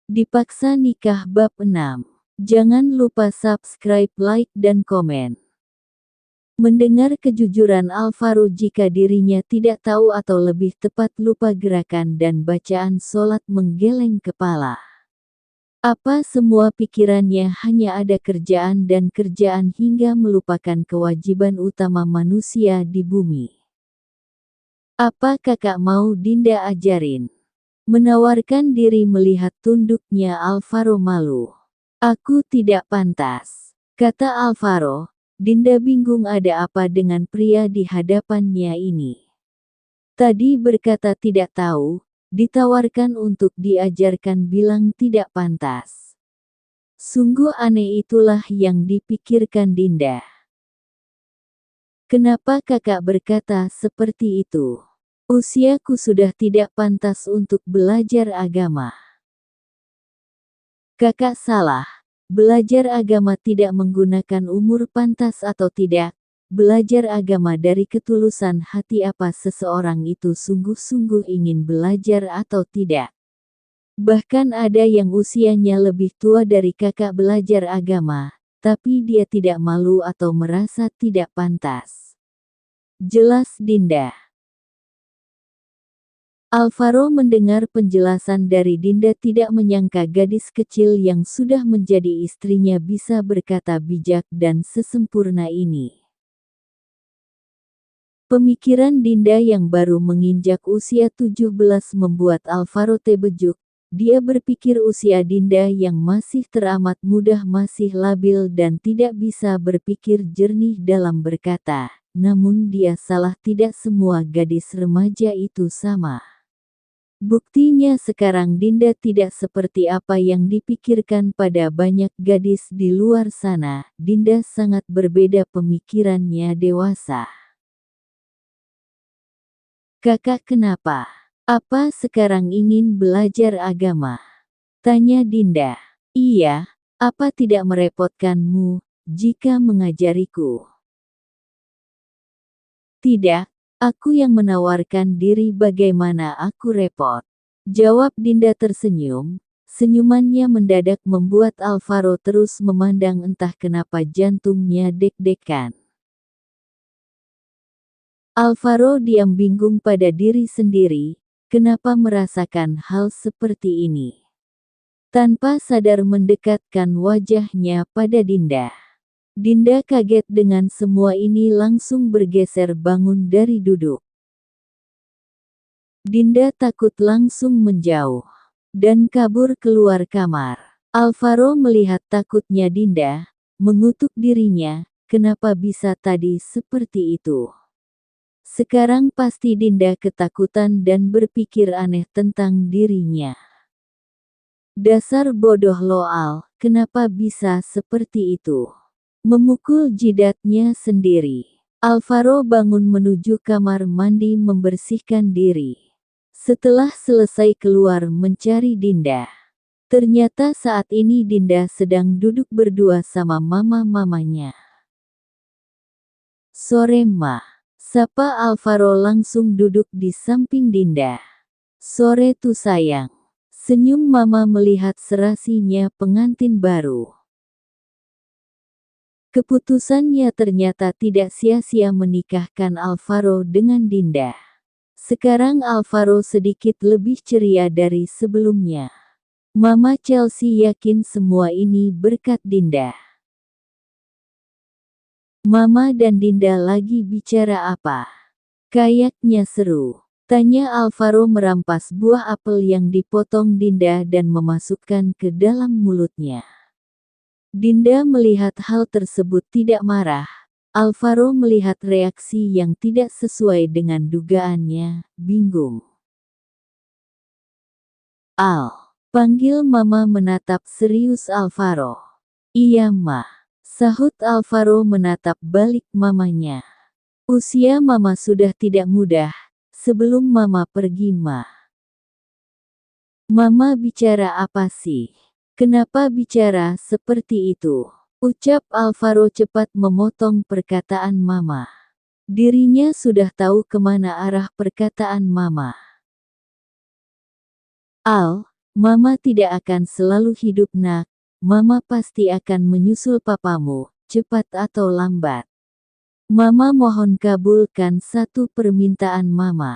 Dipaksa nikah bab 6. Jangan lupa subscribe, like dan komen. Mendengar kejujuran Alvaro jika dirinya tidak tahu atau lebih tepat lupa gerakan dan bacaan sholat menggeleng kepala. Apa semua pikirannya hanya ada kerjaan dan kerjaan hingga melupakan kewajiban utama manusia di bumi. Apa kakak mau Dinda ajarin? Menawarkan diri melihat tunduknya Alvaro malu. Aku tidak pantas, kata Alvaro. Dinda bingung ada apa dengan pria di hadapannya ini. Tadi berkata tidak tahu, ditawarkan untuk diajarkan bilang tidak pantas. Sungguh aneh, itulah yang dipikirkan Dinda. Kenapa kakak berkata seperti itu? Usiaku sudah tidak pantas untuk belajar agama. Kakak salah. Belajar agama tidak menggunakan umur pantas atau tidak. Belajar agama dari ketulusan hati, apa seseorang itu sungguh-sungguh ingin belajar atau tidak. Bahkan ada yang usianya lebih tua dari kakak belajar agama, tapi dia tidak malu atau merasa tidak pantas. Jelas Dinda. Alvaro mendengar penjelasan dari Dinda tidak menyangka gadis kecil yang sudah menjadi istrinya bisa berkata bijak dan sesempurna ini. Pemikiran Dinda yang baru menginjak usia 17 membuat Alvaro terbejuk. Dia berpikir usia Dinda yang masih teramat muda masih labil dan tidak bisa berpikir jernih dalam berkata. Namun dia salah, tidak semua gadis remaja itu sama. Buktinya sekarang Dinda tidak seperti apa yang dipikirkan pada banyak gadis di luar sana. Dinda sangat berbeda pemikirannya, dewasa. Kakak kenapa? Apa sekarang ingin belajar agama? Tanya Dinda. Iya, apa tidak merepotkanmu jika mengajariku? Tidak. Aku yang menawarkan diri, bagaimana aku repot? Jawab Dinda tersenyum. Senyumannya mendadak membuat Alvaro terus memandang, entah kenapa jantungnya deg-degan. Alvaro diam bingung pada diri sendiri, kenapa merasakan hal seperti ini. Tanpa sadar mendekatkan wajahnya pada Dinda. Dinda kaget dengan semua ini, langsung bergeser bangun dari duduk. Dinda takut langsung menjauh dan kabur keluar kamar. Alvaro melihat takutnya Dinda, mengutuk dirinya, kenapa bisa tadi seperti itu. Sekarang pasti Dinda ketakutan dan berpikir aneh tentang dirinya. Dasar bodoh lo Al, kenapa bisa seperti itu? Memukul jidatnya sendiri. Alvaro bangun menuju kamar mandi membersihkan diri. Setelah selesai keluar mencari Dinda. Ternyata saat ini Dinda sedang duduk berdua sama mama-mamanya. Sore Ma, sapa Alvaro langsung duduk di samping Dinda. Sore tuh sayang. Senyum mama melihat serasinya pengantin baru. Keputusannya ternyata tidak sia-sia menikahkan Alvaro dengan Dinda. Sekarang Alvaro sedikit lebih ceria dari sebelumnya. Mama Chelsea yakin semua ini berkat Dinda. Mama dan Dinda lagi bicara apa? Kayaknya seru. Tanya Alvaro merampas buah apel yang dipotong Dinda dan memasukkan ke dalam mulutnya. Dinda melihat hal tersebut tidak marah. Alvaro melihat reaksi yang tidak sesuai dengan dugaannya, bingung. Al, panggil mama menatap serius Alvaro. Iya ma, sahut Alvaro menatap balik mamanya. Usia mama sudah tidak muda, sebelum mama pergi ma. Mama bicara apa sih? Kenapa bicara seperti itu? Ucap Alvaro cepat memotong perkataan mama. Dirinya sudah tahu kemana arah perkataan mama. Al, Mama tidak akan selalu hidup nak, Mama pasti akan menyusul papamu, cepat atau lambat. Mama mohon kabulkan satu permintaan Mama.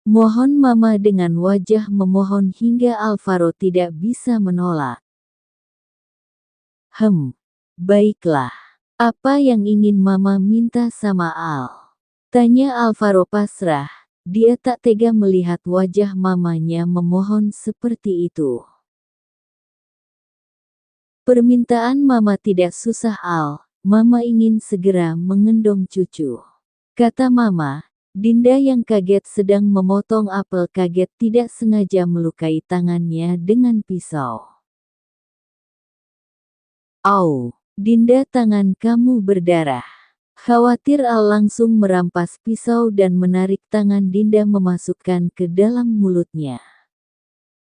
Mohon Mama dengan wajah memohon hingga Alvaro tidak bisa menolak. Baiklah. Apa yang ingin Mama minta sama Al? Tanya Alvaro pasrah. Dia tak tega melihat wajah mamanya memohon seperti itu. Permintaan Mama tidak susah Al. Mama ingin segera mengendong cucu. Kata Mama. Dinda yang kaget sedang memotong apel kaget tidak sengaja melukai tangannya dengan pisau. Au, Dinda tangan kamu berdarah. Khawatir Al langsung merampas pisau dan menarik tangan Dinda memasukkan ke dalam mulutnya.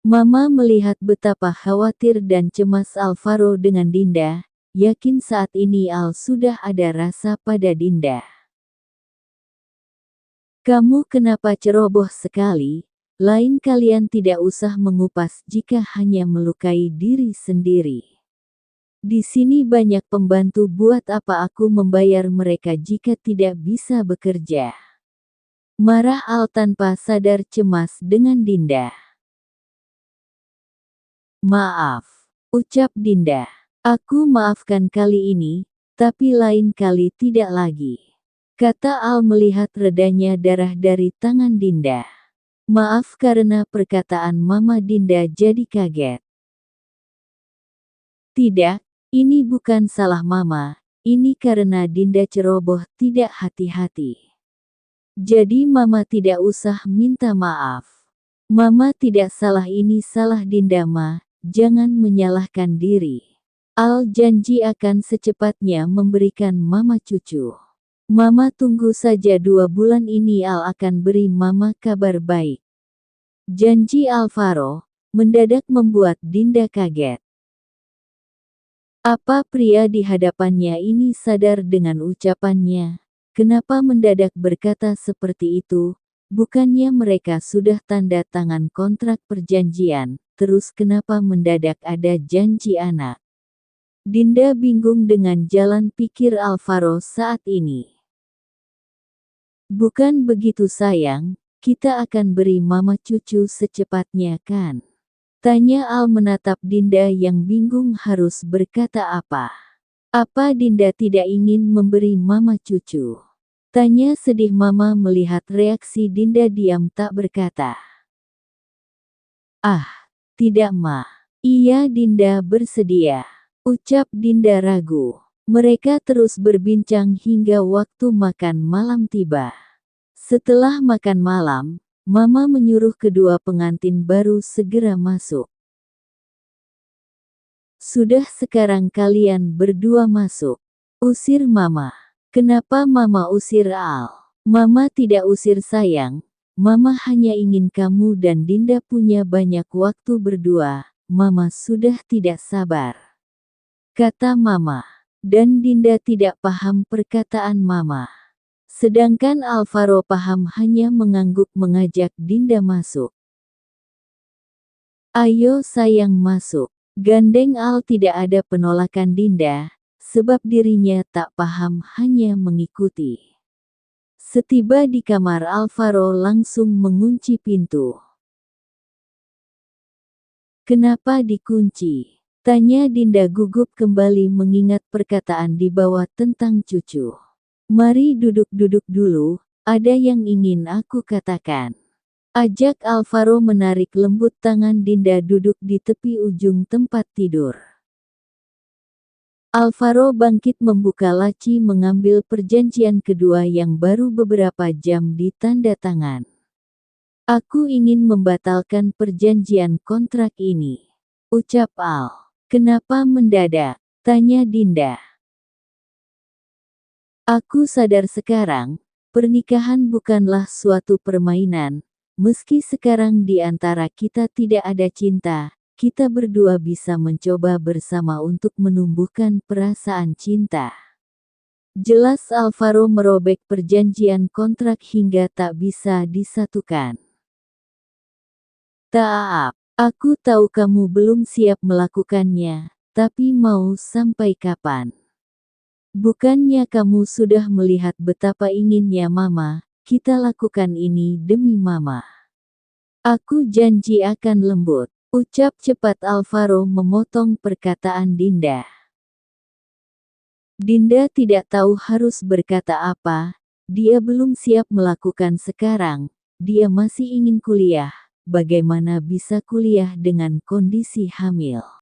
Mama melihat betapa khawatir dan cemas Alvaro dengan Dinda, yakin saat ini Al sudah ada rasa pada Dinda. Kamu kenapa ceroboh sekali? Lain kalian tidak usah mengupas jika hanya melukai diri sendiri. Di sini banyak pembantu, buat apa aku membayar mereka jika tidak bisa bekerja? Marah Al tanpa sadar cemas dengan Dinda. Maaf, ucap Dinda. Aku maafkan kali ini, tapi lain kali tidak lagi. Kata Al melihat redanya darah dari tangan Dinda. Maaf karena perkataan Mama. Dinda jadi kaget. Tidak, ini bukan salah Mama, ini karena Dinda ceroboh tidak hati-hati. Jadi Mama tidak usah minta maaf. Mama tidak salah, ini salah Dinda Ma, jangan menyalahkan diri. Al janji akan secepatnya memberikan Mama cucu. Mama tunggu saja 2 bulan ini Al akan beri Mama kabar baik. Janji Alvaro, mendadak membuat Dinda kaget. Apa pria di hadapannya ini sadar dengan ucapannya? Kenapa mendadak berkata seperti itu? Bukannya mereka sudah tanda tangan kontrak perjanjian, terus kenapa mendadak ada janji anak? Dinda bingung dengan jalan pikir Alvaro saat ini. Bukan begitu sayang, kita akan beri Mama cucu secepatnya kan? Tanya Al menatap Dinda yang bingung harus berkata apa. Apa Dinda tidak ingin memberi Mama cucu? Tanya sedih Mama melihat reaksi Dinda diam tak berkata. Ah, tidak Ma. Iya Dinda bersedia. Ucap Dinda ragu. Mereka terus berbincang hingga waktu makan malam tiba. Setelah makan malam, Mama menyuruh kedua pengantin baru segera masuk. Sudah sekarang kalian berdua masuk. Usir Mama. Kenapa Mama usir Al? Mama tidak usir sayang. Mama hanya ingin kamu dan Dinda punya banyak waktu berdua. Mama sudah tidak sabar. Kata Mama. Dan Dinda tidak paham perkataan Mama. Sedangkan Alvaro paham, hanya mengangguk mengajak Dinda masuk. Ayo sayang masuk. Gandeng Al, tidak ada penolakan Dinda, sebab dirinya tak paham hanya mengikuti. Setiba di kamar Alvaro langsung mengunci pintu. Kenapa dikunci? Tanya Dinda gugup kembali mengingat perkataan di bawah tentang cucu. Mari duduk-duduk dulu, ada yang ingin aku katakan. Ajak Alvaro menarik lembut tangan Dinda duduk di tepi ujung tempat tidur. Alvaro bangkit membuka laci mengambil perjanjian kedua yang baru beberapa jam ditanda tangan. Aku ingin membatalkan perjanjian kontrak ini. Ucap Al. Kenapa mendadak? Tanya Dinda. Aku sadar sekarang, pernikahan bukanlah suatu permainan. Meski sekarang di antara kita tidak ada cinta, kita berdua bisa mencoba bersama untuk menumbuhkan perasaan cinta. Jelas Alvaro merobek perjanjian kontrak hingga tak bisa disatukan. Tak, Aku tahu kamu belum siap melakukannya, tapi mau sampai kapan? Bukannya kamu sudah melihat betapa inginnya Mama, kita lakukan ini demi Mama. Aku janji akan lembut, ucap cepat Alvaro memotong perkataan Dinda. Dinda tidak tahu harus berkata apa, dia belum siap melakukan sekarang, dia masih ingin kuliah, bagaimana bisa kuliah dengan kondisi hamil?